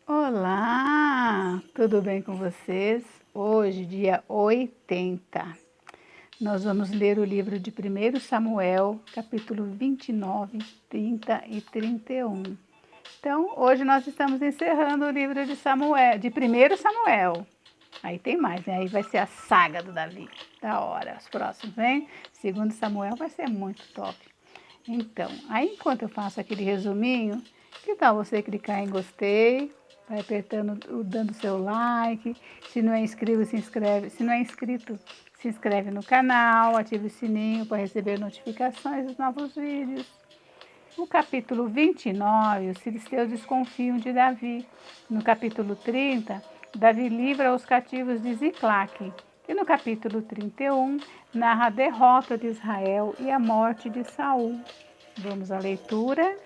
Olá, tudo bem com vocês? Hoje, dia 80, nós vamos ler o livro de 1 Samuel, capítulo 29, 30 e 31. Então, hoje nós estamos encerrando o livro de Samuel, de 1 Samuel. Aí tem mais, né? Aí vai ser a saga do Davi, da hora. Os próximos, hein? 2 Samuel vai ser muito top. Então, aí enquanto eu faço aquele resuminho, que tal você clicar em gostei, vai apertando, dando seu like, se não é inscrito, se inscreve, se não é inscrito, se inscreve no canal, ativa o sininho para receber notificações dos novos vídeos. No capítulo 29, os filisteus desconfiam de Davi. No capítulo 30, Davi livra os cativos de Ziclaque. E no capítulo 31, narra a derrota de Israel e a morte de Saul. Vamos à leitura.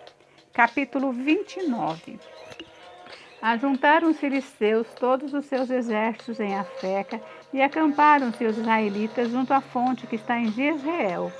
Capítulo 29. Ajuntaram os filisteus todos os seus exércitos em Afeca e acamparam-se os israelitas junto à fonte que está em Jezreel.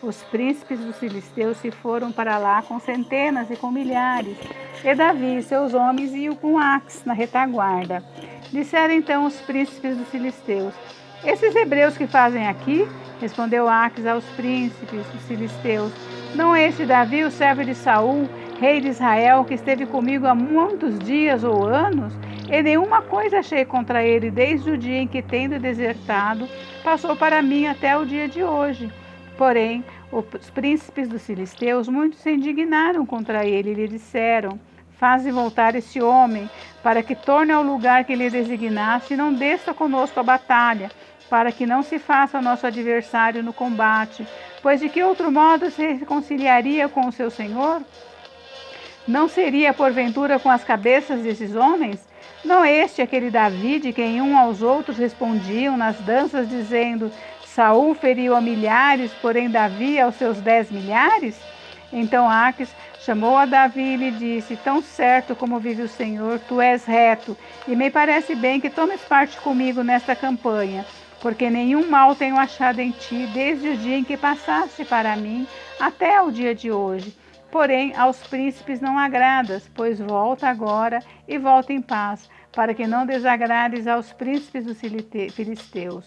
Os príncipes dos filisteus se foram para lá com centenas e com milhares, e Davi e seus homens iam com Ax na retaguarda. Disseram então os príncipes dos filisteus: esses hebreus que fazem aqui? Respondeu Ax aos príncipes dos filisteus: não é este Davi, o servo de Saul, rei de Israel, que esteve comigo há muitos dias ou anos? E nenhuma coisa achei contra ele desde o dia em que, tendo desertado, passou para mim até o dia de hoje. Porém, os príncipes dos filisteus muito se indignaram contra ele e lhe disseram: faze voltar esse homem, para que torne ao lugar que lhe designaste e não desça conosco a batalha, para que não se faça nosso adversário no combate, pois de que outro modo se reconciliaria com o seu senhor? Não seria, porventura, com as cabeças desses homens? Não é este aquele Davi de quem um aos outros respondiam nas danças, dizendo: Saul feriu a milhares, porém Davi aos seus 10 milhares? Então Aques chamou a Davi e lhe disse: tão certo como vive o Senhor, tu és reto, e me parece bem que tomes parte comigo nesta campanha, porque nenhum mal tenho achado em ti desde o dia em que passaste para mim até o dia de hoje. Porém, aos príncipes não agradas, pois volta agora e volta em paz, para que não desagrades aos príncipes dos filisteus.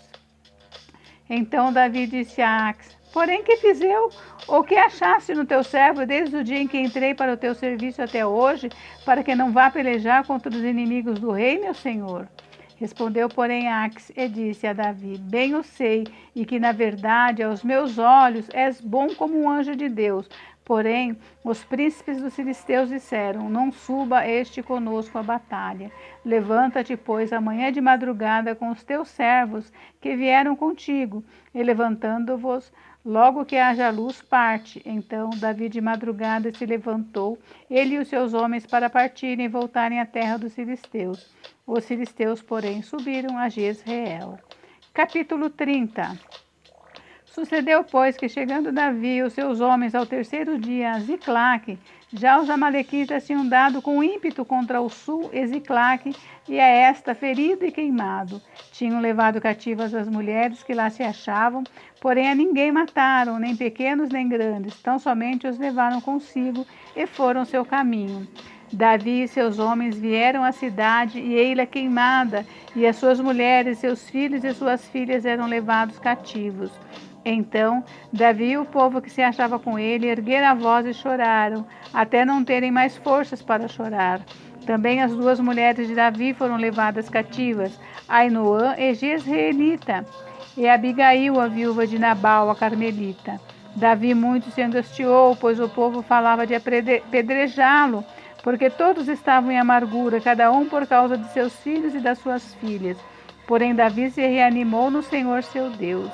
Então Davi disse a Ax: porém que fiz eu? Ou que achaste no teu servo desde o dia em que entrei para o teu serviço até hoje, para que não vá pelejar contra os inimigos do rei, meu senhor? Respondeu, porém, Ax e disse a Davi: bem o sei, e que, na verdade, aos meus olhos és bom como um anjo de Deus. Porém, os príncipes dos filisteus disseram: não suba este conosco à batalha. Levanta-te, pois, amanhã de madrugada com os teus servos que vieram contigo, e levantando-vos, logo que haja luz, parte. Então Davi de madrugada se levantou, ele e os seus homens, para partirem e voltarem à terra dos filisteus. Os filisteus, porém, subiram a Jezreel. Capítulo 30. Sucedeu, pois, que chegando Davi e os seus homens ao terceiro dia a Ziclaque, já os amalequitas tinham dado com ímpeto contra o sul e Ziclaque, e a esta ferido e queimado. Tinham levado cativas as mulheres que lá se achavam, porém a ninguém mataram, nem pequenos nem grandes, tão somente os levaram consigo e foram seu caminho. Davi e seus homens vieram à cidade, e ei-la queimada, e as suas mulheres, seus filhos e suas filhas eram levados cativos. Então Davi e o povo que se achava com ele ergueram a voz e choraram, até não terem mais forças para chorar. Também as 2 mulheres de Davi foram levadas cativas, Ainoã e Jezreelita, e Abigail, a viúva de Nabal, a carmelita. Davi muito se angustiou, pois o povo falava de apedrejá-lo, porque todos estavam em amargura, cada um por causa de seus filhos e das suas filhas. Porém Davi se reanimou no Senhor seu Deus.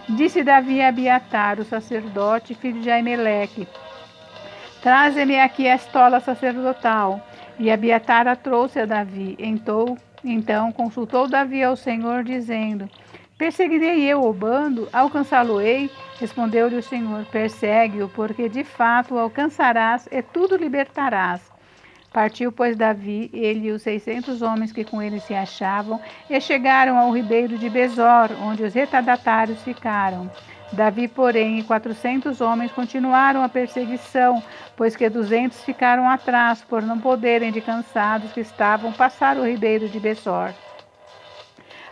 Disse Davi a Abiatar, o sacerdote, filho de Aimeleque: traze-me aqui a estola sacerdotal. E Abiatar a trouxe a Davi. Então consultou Davi ao Senhor, dizendo: perseguirei eu o bando? Alcançá-lo-ei? Respondeu-lhe o Senhor: persegue-o, porque de fato o alcançarás e tudo libertarás. Partiu, pois, Davi, ele e os 600 homens que com ele se achavam, e chegaram ao ribeiro de Besor, onde os retardatários ficaram. Davi, porém, e 400 homens continuaram a perseguição, pois que 200 ficaram atrás, por não poderem, de cansados que estavam, passar o ribeiro de Besor.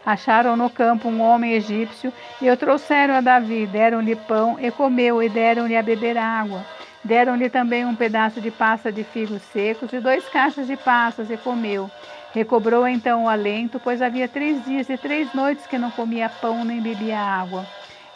Acharam no campo um homem egípcio e o trouxeram a Davi. Deram-lhe pão e comeu, e deram-lhe a beber água. Deram-lhe também um pedaço de pasta de figos secos e 2 cachos de passas, e comeu. Recobrou então o alento, pois havia 3 dias e 3 noites que não comia pão nem bebia água.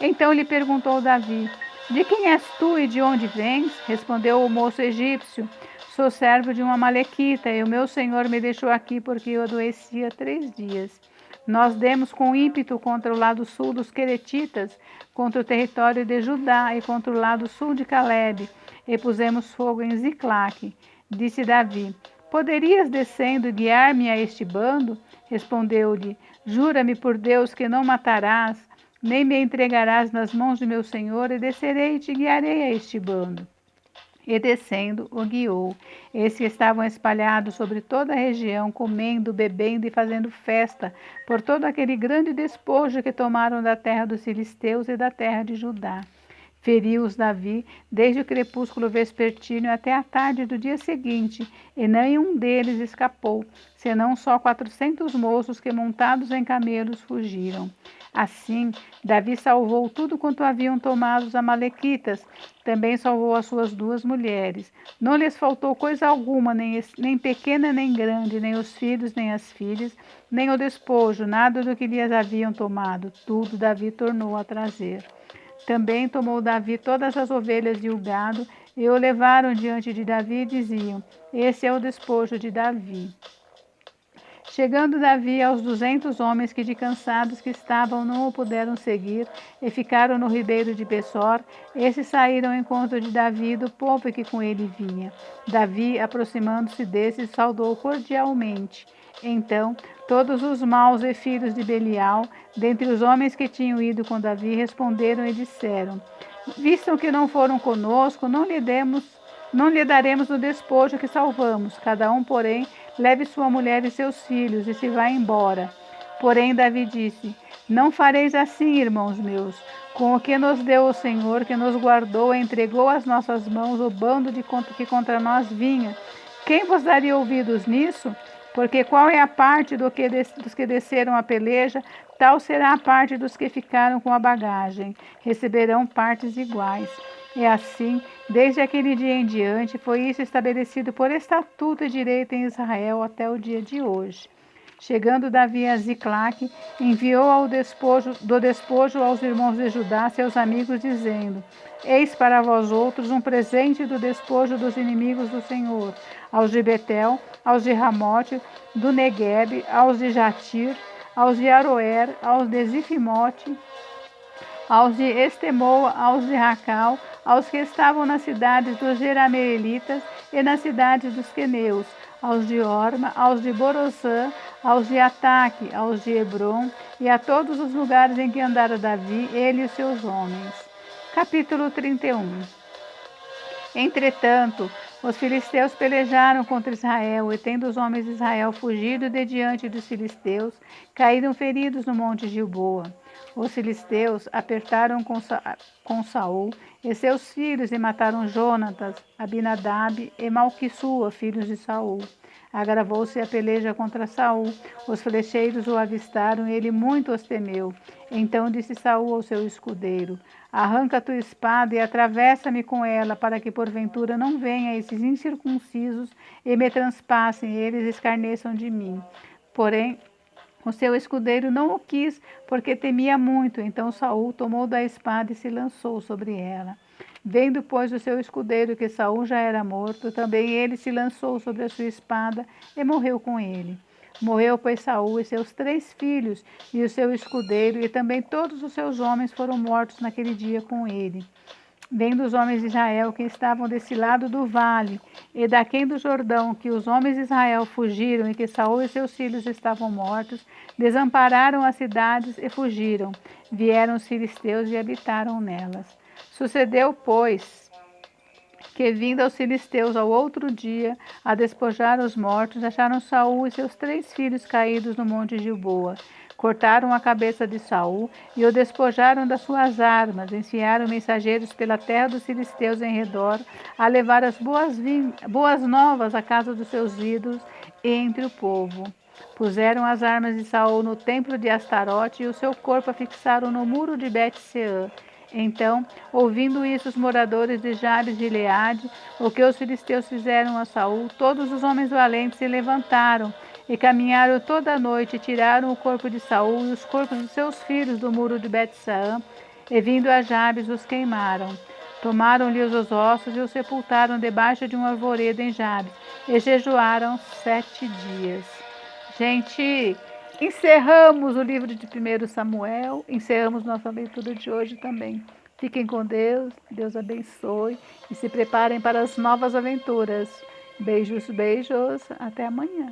Então lhe perguntou Davi: De quem és tu e de onde vens? Respondeu o moço egípcio: Sou servo de uma amalequita, e o meu senhor me deixou aqui porque eu adoecia 3 dias. Nós demos com ímpeto contra o lado sul dos Queretitas, contra o território de Judá e contra o lado sul de Calebe, e pusemos fogo em Ziclaque. Disse Davi: Poderias, descendo, guiar-me a este bando? Respondeu-lhe: Jura-me por Deus que não matarás, nem me entregarás nas mãos de meu senhor, e descerei e te guiarei a este bando. E descendo, o guiou. Esses estavam espalhados sobre toda a região, comendo, bebendo e fazendo festa, por todo aquele grande despojo que tomaram da terra dos filisteus e da terra de Judá. Feriu-os Davi desde o crepúsculo vespertino até a tarde do dia seguinte, e nenhum deles escapou, senão só 400 moços que, montados em camelos, fugiram. Assim, Davi salvou tudo quanto haviam tomado os amalequitas, também salvou as suas 2 mulheres. Não lhes faltou coisa alguma, nem pequena nem grande, nem os filhos nem as filhas, nem o despojo, nada do que lhes haviam tomado. Tudo Davi tornou a trazer. Também tomou Davi todas as ovelhas e o gado, e o levaram diante de Davi e diziam: Esse é o despojo de Davi. Chegando Davi aos 200 homens que de cansados que estavam não o puderam seguir e ficaram no ribeiro de Besor, esses saíram ao encontro de Davi e do povo que com ele vinha. Davi, aproximando-se desses, saudou cordialmente. Então, todos os maus e filhos de Belial, dentre os homens que tinham ido com Davi, responderam e disseram: Vistam que não foram conosco, não lhe daremos o despojo que salvamos. Cada um, porém, leve sua mulher e seus filhos e se vá embora. Porém, Davi disse: Não fareis assim, irmãos meus. Com o que nos deu o Senhor, que nos guardou e entregou às nossas mãos o bando que contra nós vinha, quem vos daria ouvidos nisso? Porque qual é a parte dos que desceram a peleja, tal será a parte dos que ficaram com a bagagem. Receberão partes iguais. É assim, desde aquele dia em diante, foi isso estabelecido por estatuto e direito em Israel até o dia de hoje. Chegando Davi a Ziclaque, enviou do despojo aos irmãos de Judá, seus amigos, dizendo: Eis para vós outros um presente do despojo dos inimigos do Senhor, aos de Betel, aos de Ramote, do Neguebe, aos de Jatir, aos de Aroer, aos de Zifimote, aos de Estemoa, aos de Racal, aos que estavam nas cidades dos Jerameelitas e nas cidades dos Queneus, aos de Orma, aos de Borozã, aos de Ataque, aos de Hebron, e a todos os lugares em que andara Davi, ele e os seus homens. Capítulo 31. Entretanto, os filisteus pelejaram contra Israel, e tendo os homens de Israel fugido de diante dos filisteus, caíram feridos no monte Gilboa. Os filisteus apertaram com Saul e seus filhos e mataram Jonatas, Abinadab e Malquissua, filhos de Saul. Agravou-se a peleja contra Saul. Os flecheiros o avistaram e ele muito os temeu. Então disse Saul ao seu escudeiro: Arranca a tua espada e atravessa-me com ela, para que porventura não venha esses incircuncisos e me transpassem, e eles escarneçam de mim. Porém, o seu escudeiro não o quis, porque temia muito. Então Saul tomou da espada e se lançou sobre ela. Vendo, pois, o seu escudeiro que Saul já era morto, também ele se lançou sobre a sua espada e morreu com ele. Morreu, pois, Saul e seus 3 filhos, e o seu escudeiro, e também todos os seus homens foram mortos naquele dia com ele. Vendo os homens de Israel que estavam desse lado do vale e daquém do Jordão, que os homens de Israel fugiram e que Saul e seus filhos estavam mortos, desampararam as cidades e fugiram. Vieram os filisteus e habitaram nelas. Sucedeu, pois, que vindo aos filisteus ao outro dia a despojar os mortos, acharam Saul e seus 3 filhos caídos no monte Gilboa. Cortaram a cabeça de Saul e o despojaram das suas armas. Enviaram mensageiros pela terra dos filisteus em redor a levar as boas novas à casa dos seus ídolos e entre o povo. Puseram as armas de Saul no templo de Astarote e o seu corpo afixaram no muro de Bet-Seã. Então, ouvindo isso, os moradores de Jabes e Gileade, o que os filisteus fizeram a Saul, todos os homens valentes se levantaram e caminharam toda a noite e tiraram o corpo de Saul e os corpos de seus filhos do muro de Bet-Seã, e vindo a Jabes os queimaram. Tomaram-lhe os ossos e os sepultaram debaixo de um arvoredo em Jabes, e jejuaram 7 dias. Gente, encerramos o livro de 1 Samuel, encerramos nossa leitura de hoje também. Fiquem com Deus, Deus abençoe e se preparem para as novas aventuras. Beijos, beijos, até amanhã.